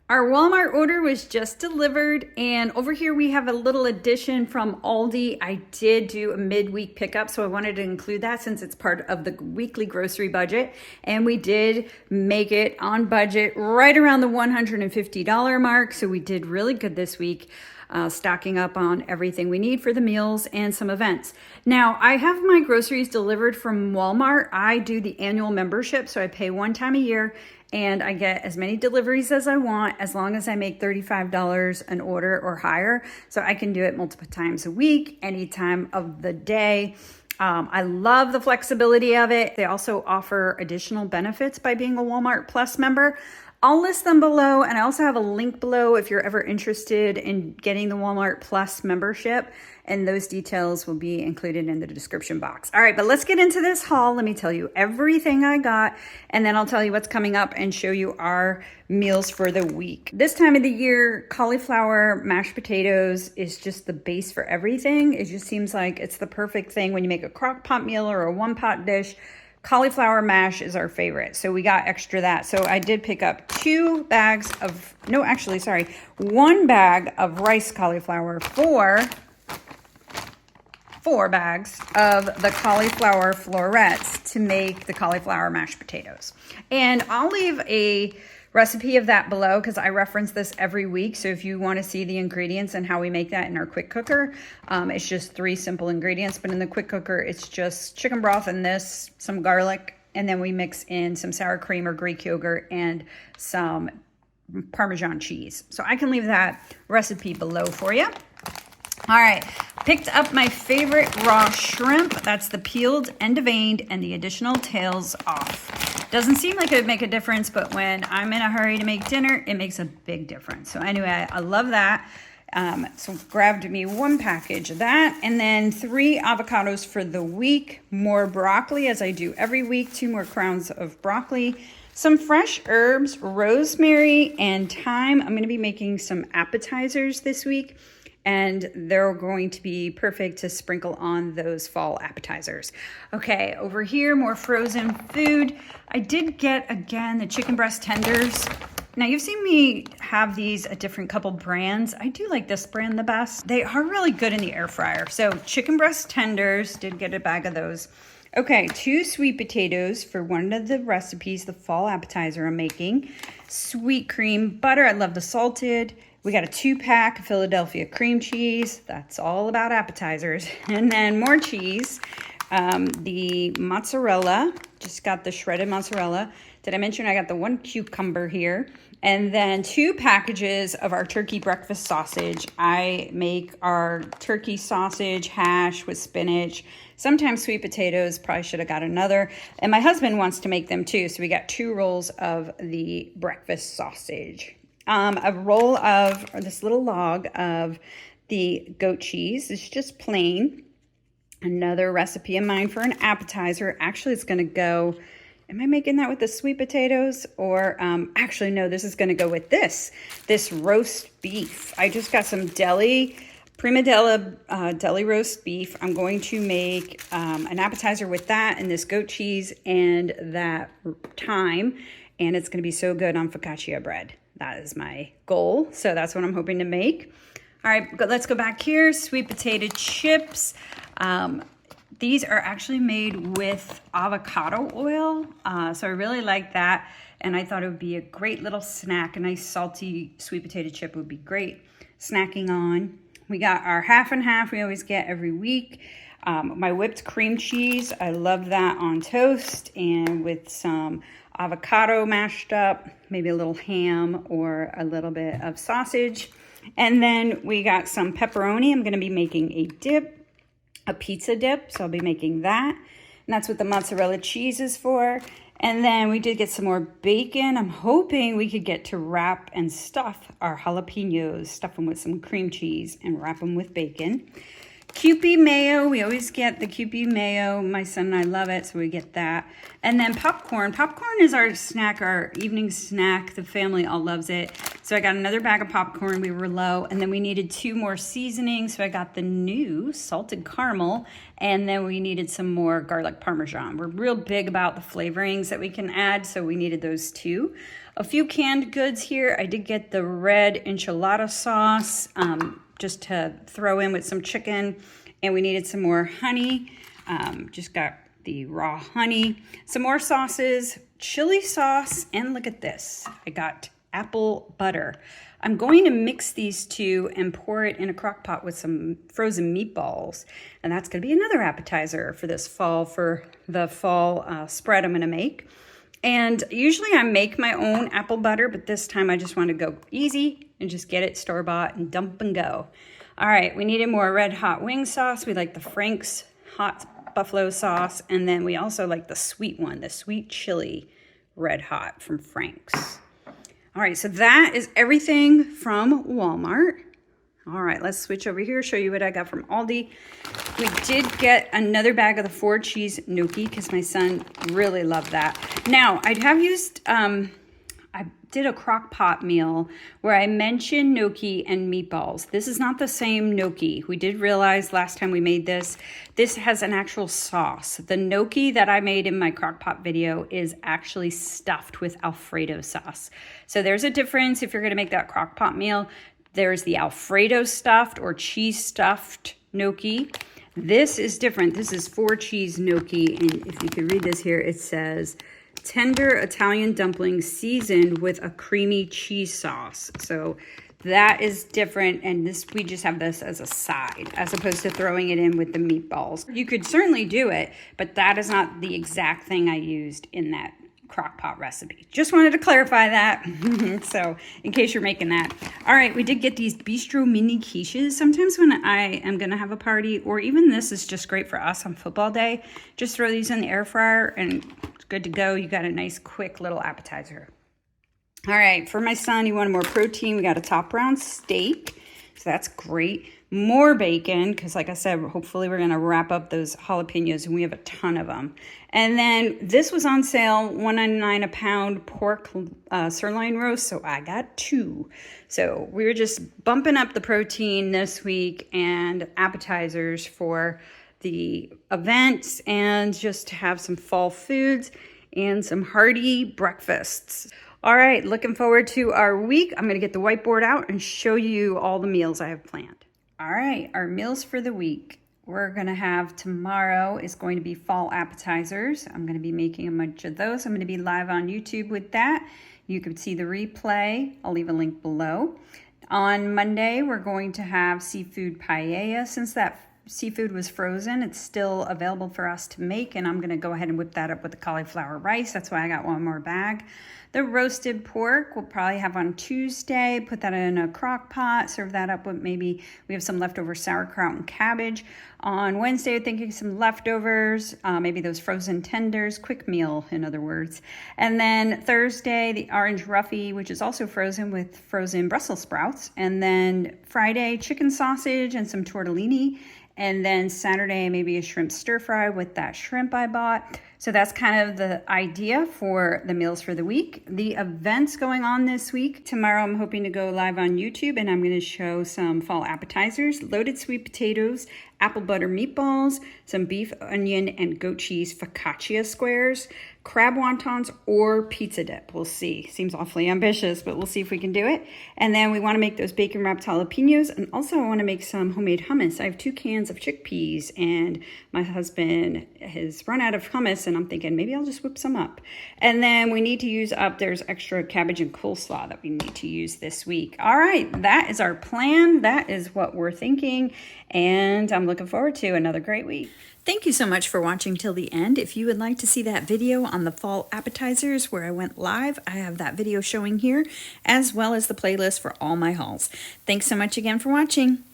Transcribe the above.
Our Walmart order was just delivered, and over here we have a little addition from Aldi. I did do a midweek pickup, so I wanted to include that since it's part of the weekly grocery budget. And we did make it on budget right around the $150 mark, so we did really good this week. Stocking up on everything we need for the meals and some events. Now, I have my groceries delivered from Walmart. I do the annual membership, so I pay one time a year and I get as many deliveries as I want as long as I make $35 an order or higher. So I can do it multiple times a week, any time of the day. I love the flexibility of it. They also offer additional benefits by being a Walmart Plus member. I'll list them below, and I also have a link below if you're ever interested in getting the Walmart Plus membership, and those details will be included in the description box. All right, but let's get into this haul. Let me tell you everything I got, and then I'll tell you what's coming up and show you our meals for the week. This time of the year, cauliflower mashed potatoes is just the base for everything. It just seems like it's the perfect thing when you make a crock pot meal or a one-pot dish. Cauliflower mash is our favorite, so we got extra that. So I did pick up one bag of rice cauliflower for 4 bags of the cauliflower florets to make the cauliflower mashed potatoes. And I'll leave a recipe of that below because I reference this every week. So if you want to see the ingredients and how we make that in our quick cooker, it's just 3 simple ingredients. But in the quick cooker, it's just chicken broth and some garlic, and then we mix in some sour cream or Greek yogurt and some Parmesan cheese. So I can leave that recipe below for you. All right, picked up my favorite raw shrimp. That's the peeled and deveined and the additional tails off. Doesn't seem like it would make a difference, but when I'm in a hurry to make dinner, it makes a big difference. So anyway, I love that. So grabbed me 1 package of that, and then 3 avocados for the week, more broccoli as I do every week, 2 more crowns of broccoli, some fresh herbs, rosemary and thyme. I'm gonna be making some appetizers this week, and they're going to be perfect to sprinkle on those fall appetizers. Okay, over here, more frozen food. I did get, again, the chicken breast tenders. Now, you've seen me have these at different couple brands. I do like this brand the best. They are really good in the air fryer. So chicken breast tenders, did get a bag of those. Okay, 2 sweet potatoes for one of the recipes, the fall appetizer I'm making. Sweet cream butter, I love the salted. We got a 2-pack Philadelphia cream cheese. That's all about appetizers. And then more cheese. The mozzarella, just got the shredded mozzarella. Did I mention I got the 1 cucumber here? And then 2 packages of our turkey breakfast sausage. I make our turkey sausage hash with spinach, sometimes sweet potatoes. Probably should have got another. And my husband wants to make them too. So we got 2 rolls of the breakfast sausage. A roll of, or this little log of the goat cheese. It's just plain. Another recipe of mine for an appetizer. Actually, it's going to go, am I making that with the sweet potatoes? Or, actually, no, this is going to go with this roast beef. I just got some Prima Deli deli roast beef. I'm going to make an appetizer with that and this goat cheese and that thyme. And it's going to be so good on focaccia bread. That is my goal. So that's what I'm hoping to make. All right, let's go back here. Sweet potato chips. These are actually made with avocado oil. So I really like that. And I thought it would be a great little snack. A nice salty sweet potato chip would be great snacking on. We got our half and half we always get every week. My whipped cream cheese. I love that on toast and with some avocado mashed up, maybe a little ham or a little bit of sausage. And then we got some pepperoni. I'm going to be making a dip, a pizza dip. So I'll be making that. And that's what the mozzarella cheese is for. And then we did get some more bacon. I'm hoping we could get to wrap and stuff our jalapenos, stuff them with some cream cheese and wrap them with bacon. Kewpie mayo, we always get the Kewpie mayo. My son and I love it, so we get that. And then popcorn. Popcorn is our snack, our evening snack. The family all loves it. So I got another bag of popcorn. We were low. And then we needed 2 more seasonings. So I got the new salted caramel. And then we needed some more garlic Parmesan. We're real big about the flavorings that we can add. So we needed those 2. A few canned goods here. I did get the red enchilada sauce just to throw in with some chicken. And we needed some more honey. Just got the raw honey. Some more sauces, chili sauce, and look at this. I got apple butter. I'm going to mix these 2 and pour it in a crock pot with some frozen meatballs. And that's going to be another appetizer for this fall, for the fall spread I'm going to make. And usually I make my own apple butter, but this time I just want to go easy and just get it store-bought and dump and go. All right, we needed more red hot wing sauce. We like the Frank's hot buffalo sauce. And then we also like the sweet one, the sweet chili red hot from Frank's. All right, so that is everything from Walmart. All right, let's switch over here, show you what I got from Aldi. We did get another bag of the 4 cheese gnocchi because my son really loved that. Now, I have used, I did a crock pot meal where I mentioned gnocchi and meatballs. This is not the same gnocchi. We did realize last time we made this, this has an actual sauce. The gnocchi that I made in my crock pot video is actually stuffed with Alfredo sauce. So there's a difference if you're gonna make that crock pot meal. There's the Alfredo stuffed or cheese stuffed gnocchi. This is different. This is 4 cheese gnocchi. And if you can read this here, it says, tender Italian dumplings seasoned with a creamy cheese sauce. So that is different, and this we just have this as a side as opposed to throwing it in with the meatballs. You could certainly do it, but that is not the exact thing I used in that crock pot recipe. Just wanted to clarify that. So in case you're making that. All right, we did get these bistro mini quiches. Sometimes when I am gonna have a party, or even this is just great for us on football day, just throw these in the air fryer and it's good to go. You got a nice quick little appetizer. All right, for my son, he wanted more protein. We got a top round steak, so that's great. More bacon, because like I said, hopefully we're gonna wrap up those jalapenos, and we have a ton of them. And then this was on sale, $1.99 a pound pork sirloin roast, so I got 2. So we were just bumping up the protein this week and appetizers for the events, and just to have some fall foods and some hearty breakfasts. All right, looking forward to our week. I'm gonna get the whiteboard out and show you all the meals I have planned. All right, our meals for the week. We're gonna have tomorrow is going to be fall appetizers. I'm gonna be making a bunch of those. I'm gonna be live on YouTube with that. You can see the replay. I'll leave a link below. On Monday, we're going to have seafood paella. Since that seafood was frozen, it's still available for us to make, and I'm gonna go ahead and whip that up with the cauliflower rice. That's why I got 1 more bag. The roasted pork we'll probably have on Tuesday. Put that in a crock pot, serve that up with maybe, we have some leftover sauerkraut and cabbage. On Wednesday, I'm thinking some leftovers, maybe those frozen tenders, quick meal, in other words. And then Thursday, the orange roughy, which is also frozen with frozen Brussels sprouts. And then Friday, chicken sausage and some tortellini. And then Saturday, maybe a shrimp stir fry with that shrimp I bought. So that's kind of the idea for the meals for the week. The events going on this week. Tomorrow I'm hoping to go live on YouTube, and I'm going to show some fall appetizers, loaded sweet potatoes, apple butter meatballs, some beef, onion, and goat cheese focaccia squares, crab wontons, or pizza dip. We'll see. Seems awfully ambitious, but we'll see if we can do it. And then we want to make those bacon wrapped jalapenos, and also I want to make some homemade hummus. I have 2 cans of chickpeas, and my husband has run out of hummus, and I'm thinking maybe I'll just whip some up. And then we need to use up, there's extra cabbage and coleslaw that we need to use this week. All right, that is our plan. That is what we're thinking, and I'm looking forward to another great week. Thank you so much for watching till the end. If you would like to see that video on the fall appetizers where I went live, I have that video showing here, as well as the playlist for all my hauls. Thanks so much again for watching.